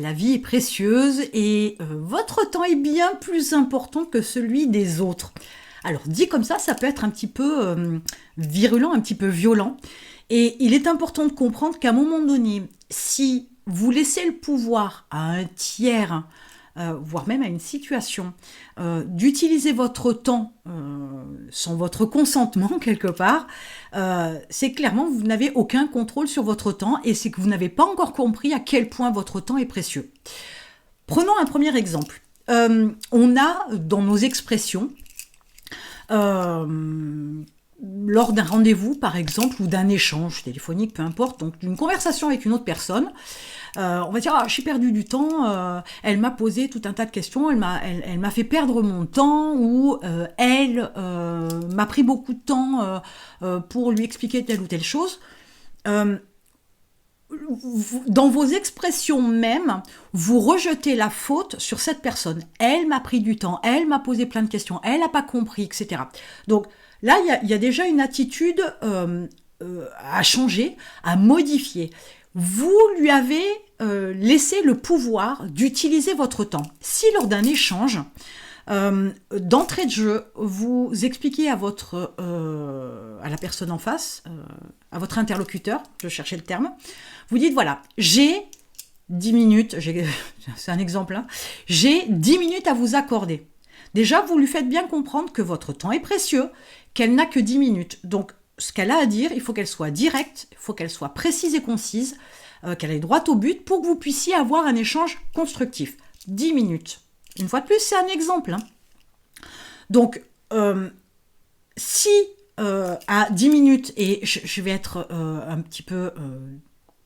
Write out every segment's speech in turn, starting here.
La vie est précieuse et votre temps est bien plus important que celui des autres. Alors dit comme ça peut être un petit peu virulent, un petit peu violent. Et il est important de comprendre qu'à un moment donné, si vous laissez le pouvoir à un tiers, voire même à une situation, d'utiliser votre temps sans votre consentement quelque part, c'est clairement vous n'avez aucun contrôle sur votre temps et c'est que vous n'avez pas encore compris à quel point votre temps est précieux. Prenons un premier exemple. On a dans nos expressions, lors d'un rendez-vous par exemple ou d'un échange téléphonique, peu importe, donc d'une conversation avec une autre personne, on va dire je suis perdu du temps, elle m'a posé tout un tas de questions, elle m'a fait perdre mon temps, ou elle m'a pris beaucoup de temps pour lui expliquer telle ou telle chose. Dans vos expressions même, vous rejetez la faute sur cette personne. Elle m'a pris du temps, elle m'a posé plein de questions, elle n'a pas compris, etc. Donc là, il y a déjà une attitude à changer, à modifier. Vous lui avez laissé le pouvoir d'utiliser votre temps. Si lors d'un échange, d'entrée de jeu, vous expliquez à la personne en face, à votre interlocuteur, je cherchais le terme, vous dites voilà, j'ai 10 minutes, c'est un exemple, hein, j'ai 10 minutes à vous accorder. Déjà, vous lui faites bien comprendre que votre temps est précieux, qu'elle n'a que 10 minutes. Donc, ce qu'elle a à dire, il faut qu'elle soit directe, il faut qu'elle soit précise et concise, qu'elle aille droit au but pour que vous puissiez avoir un échange constructif. 10 minutes. Une fois de plus, c'est un exemple. Hein. Donc, si à 10 minutes, et je vais être un petit peu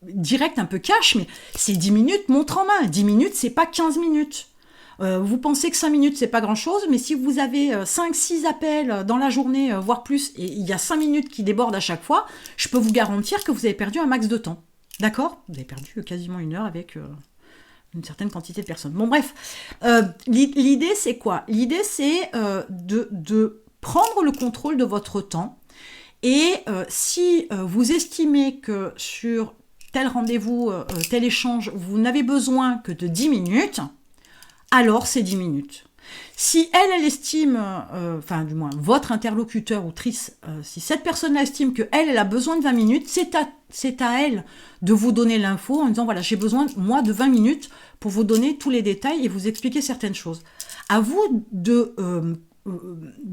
direct, un peu cash, mais c'est 10 minutes montre en main. 10 minutes, c'est pas 15 minutes. Vous pensez que 5 minutes, c'est pas grand-chose, mais si vous avez 5-6 appels dans la journée, voire plus, et il y a 5 minutes qui débordent à chaque fois, je peux vous garantir que vous avez perdu un max de temps. D'accord ? Vous avez perdu quasiment 1 heure avec une certaine quantité de personnes. Bon, bref. L'idée, c'est quoi ? L'idée, c'est de prendre le contrôle de votre temps. Et si vous estimez que sur tel rendez-vous, tel échange, vous n'avez besoin que de 10 minutes, alors c'est 10 minutes. Si elle estime, enfin du moins votre interlocuteur ou trice, si cette personne estime qu'elle a besoin de 20 minutes, c'est à elle de vous donner l'info en disant voilà, j'ai besoin moi de 20 minutes pour vous donner tous les détails et vous expliquer certaines choses. À vous de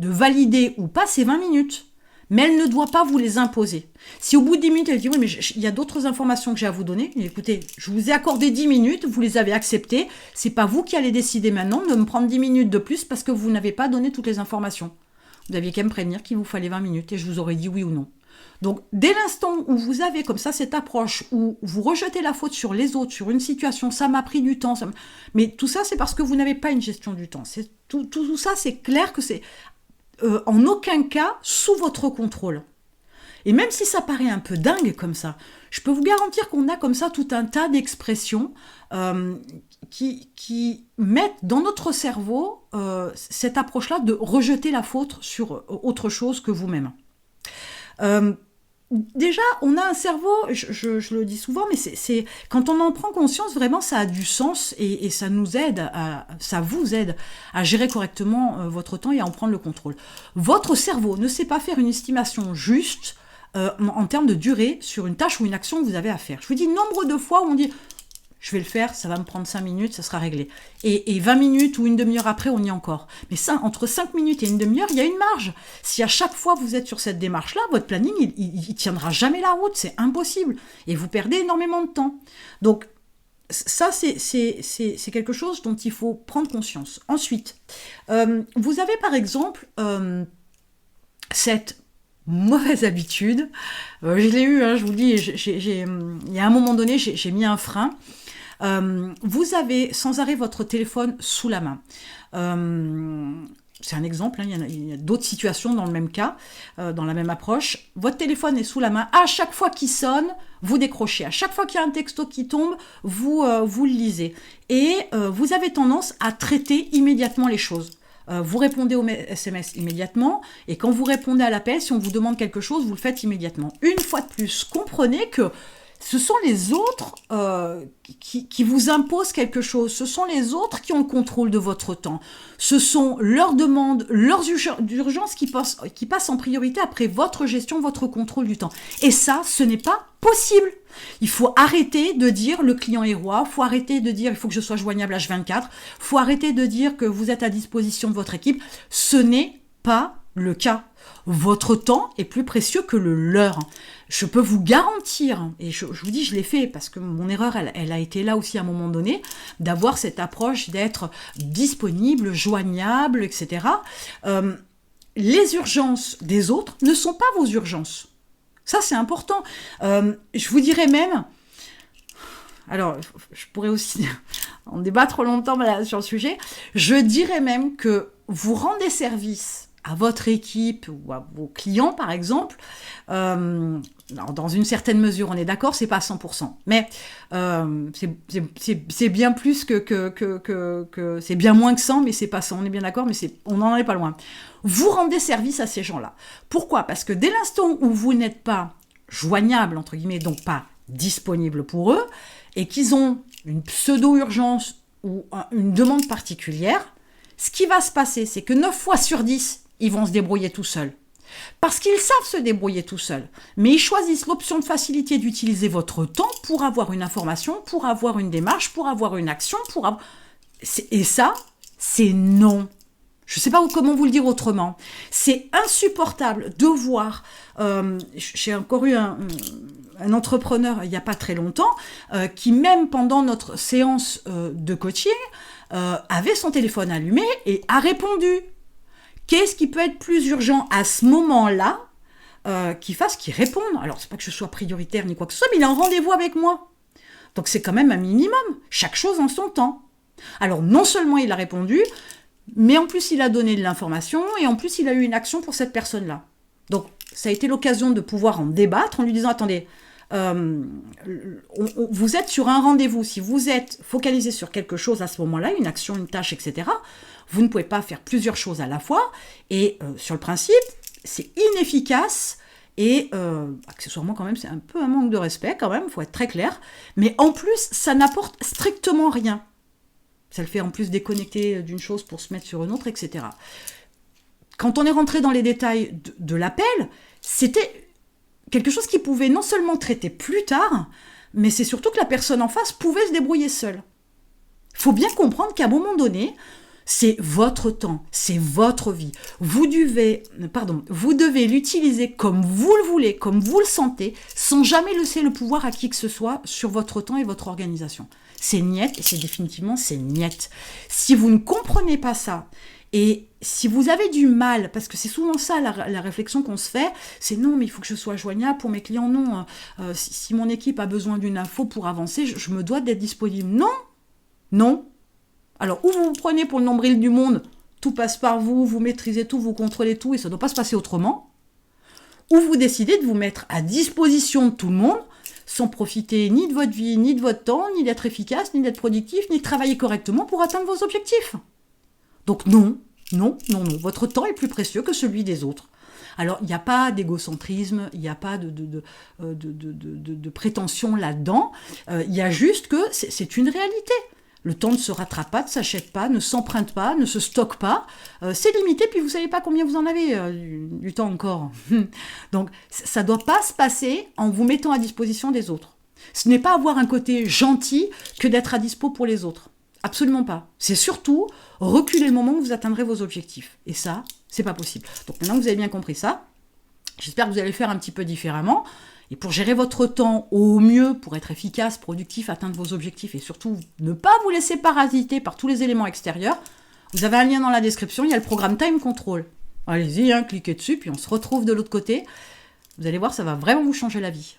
valider ou pas ces 20 minutes. Mais elle ne doit pas vous les imposer. Si au bout de 10 minutes, elle dit « Oui, mais il y a d'autres informations que j'ai à vous donner. Écoutez, je vous ai accordé 10 minutes, vous les avez acceptées. C'est pas vous qui allez décider maintenant de me prendre 10 minutes de plus parce que vous n'avez pas donné toutes les informations. Vous aviez qu'à me prévenir qu'il vous fallait 20 minutes et je vous aurais dit oui ou non. » Donc, dès l'instant où vous avez comme ça cette approche, où vous rejetez la faute sur les autres, sur une situation, ça m'a pris du temps, mais tout ça, c'est parce que vous n'avez pas une gestion du temps. Tout ça, c'est clair que c'est en aucun cas sous votre contrôle. Et même si ça paraît un peu dingue comme ça, je peux vous garantir qu'on a comme ça tout un tas d'expressions qui mettent dans notre cerveau cette approche-là de rejeter la faute sur autre chose que vous-même. Déjà, on a un cerveau, je le dis souvent, mais c'est quand on en prend conscience, vraiment, ça a du sens et ça nous aide, ça vous aide à gérer correctement votre temps et à en prendre le contrôle. Votre cerveau ne sait pas faire une estimation juste en termes de durée sur une tâche ou une action que vous avez à faire. Je vous dis nombre de fois où on dit je vais le faire, ça va me prendre 5 minutes, ça sera réglé. Et 20 minutes ou une demi-heure après, on y est encore. Mais ça, entre 5 minutes et une demi-heure, il y a une marge. Si à chaque fois vous êtes sur cette démarche-là, votre planning, il tiendra jamais la route, c'est impossible. Et vous perdez énormément de temps. Donc, ça, c'est quelque chose dont il faut prendre conscience. Ensuite, vous avez par exemple cette mauvaise habitude. Je l'ai eu, hein, je vous le dis, il y a un moment donné, j'ai mis un frein. Vous avez sans arrêt votre téléphone sous la main. C'est un exemple, hein, il y a d'autres situations dans le même cas, dans la même approche. Votre téléphone est sous la main. À chaque fois qu'il sonne, vous décrochez. À chaque fois qu'il y a un texto qui tombe, vous le lisez. Et vous avez tendance à traiter immédiatement les choses. Vous répondez au SMS immédiatement, et quand vous répondez à l'appel, si on vous demande quelque chose, vous le faites immédiatement. Une fois de plus, comprenez que ce sont les autres qui vous imposent quelque chose. Ce sont les autres qui ont le contrôle de votre temps. Ce sont leurs demandes, leurs urgences qui passent en priorité après votre gestion, votre contrôle du temps. Et ça, ce n'est pas possible. Il faut arrêter de dire le client est roi, il faut arrêter de dire il faut que je sois joignable H24, il faut arrêter de dire que vous êtes à disposition de votre équipe. Ce n'est pas le cas. Votre temps est plus précieux que le leur. Je peux vous garantir, et je vous dis, je l'ai fait parce que mon erreur, elle a été là aussi à un moment donné, d'avoir cette approche d'être disponible, joignable, etc. Les urgences des autres ne sont pas vos urgences. Ça, c'est important. Je vous dirais même, alors, je pourrais aussi en débattre longtemps sur le sujet, je dirais même que vous rendez service à votre équipe ou à vos clients, par exemple, dans une certaine mesure, on est d'accord, c'est pas 100%, mais c'est bien plus que c'est bien moins que 100, mais c'est pas 100, on est bien d'accord, mais on n'en est pas loin. Vous rendez service à ces gens-là. Pourquoi ? Parce que dès l'instant où vous n'êtes pas joignable, entre guillemets, donc pas disponible pour eux, et qu'ils ont une pseudo-urgence ou une demande particulière, ce qui va se passer, c'est que 9 fois sur 10, ils vont se débrouiller tout seuls. Parce qu'ils savent se débrouiller tout seuls. Mais ils choisissent l'option de facilité d'utiliser votre temps pour avoir une information, pour avoir une démarche, pour avoir une action, et ça, c'est non. Je ne sais pas comment vous le dire autrement. C'est insupportable de voir... j'ai encore eu un entrepreneur, il n'y a pas très longtemps, qui même pendant notre séance de coaching, avait son téléphone allumé et a répondu. Qu'est-ce qui peut être plus urgent à ce moment-là qu'il fasse qu'il réponde ? Alors, c'est pas que je sois prioritaire ni quoi que ce soit, mais il est en rendez-vous avec moi. Donc, c'est quand même un minimum. Chaque chose en son temps. Alors, non seulement il a répondu, mais en plus, il a donné de l'information et en plus, il a eu une action pour cette personne-là. Donc, ça a été l'occasion de pouvoir en débattre en lui disant, attendez, vous êtes sur un rendez-vous. Si vous êtes focalisé sur quelque chose à ce moment-là, une action, une tâche, etc., vous ne pouvez pas faire plusieurs choses à la fois. Et sur le principe, c'est inefficace et accessoirement quand même, c'est un peu un manque de respect quand même, il faut être très clair. Mais en plus, ça n'apporte strictement rien. Ça le fait en plus déconnecter d'une chose pour se mettre sur une autre, etc. Quand on est rentré dans les détails de l'appel, c'était quelque chose qui pouvait non seulement traiter plus tard, mais c'est surtout que la personne en face pouvait se débrouiller seule. Il faut bien comprendre qu'à un moment donné, c'est votre temps, c'est votre vie. Vous devez l'utiliser comme vous le voulez, comme vous le sentez, sans jamais laisser le pouvoir à qui que ce soit sur votre temps et votre organisation. C'est niette, et c'est définitivement c'est niette. Si vous ne comprenez pas ça, et si vous avez du mal, parce que c'est souvent ça la réflexion qu'on se fait, c'est non, mais il faut que je sois joignable pour mes clients, non. Si mon équipe a besoin d'une info pour avancer, je me dois d'être disponible. Non. Alors, ou vous vous prenez pour le nombril du monde, tout passe par vous, vous maîtrisez tout, vous contrôlez tout, et ça ne doit pas se passer autrement. Ou vous décidez de vous mettre à disposition de tout le monde, sans profiter ni de votre vie, ni de votre temps, ni d'être efficace, ni d'être productif, ni de travailler correctement pour atteindre vos objectifs. Donc non, votre temps est plus précieux que celui des autres. Alors, il n'y a pas d'égocentrisme, il n'y a pas de prétention là-dedans, il y a juste que c'est une réalité. Le temps ne se rattrape pas, ne s'achète pas, ne s'emprunte pas, ne se stocke pas. C'est limité, puis vous ne savez pas combien vous en avez du temps encore. Donc, ça ne doit pas se passer en vous mettant à disposition des autres. Ce n'est pas avoir un côté gentil que d'être à dispo pour les autres. Absolument pas. C'est surtout reculer le moment où vous atteindrez vos objectifs. Et ça, c'est pas possible. Donc maintenant que vous avez bien compris ça, j'espère que vous allez le faire un petit peu différemment. Et pour gérer votre temps au mieux, pour être efficace, productif, atteindre vos objectifs et surtout ne pas vous laisser parasiter par tous les éléments extérieurs, vous avez un lien dans la description, il y a le programme Time Control. Allez-y, cliquez dessus, puis on se retrouve de l'autre côté. Vous allez voir, ça va vraiment vous changer la vie.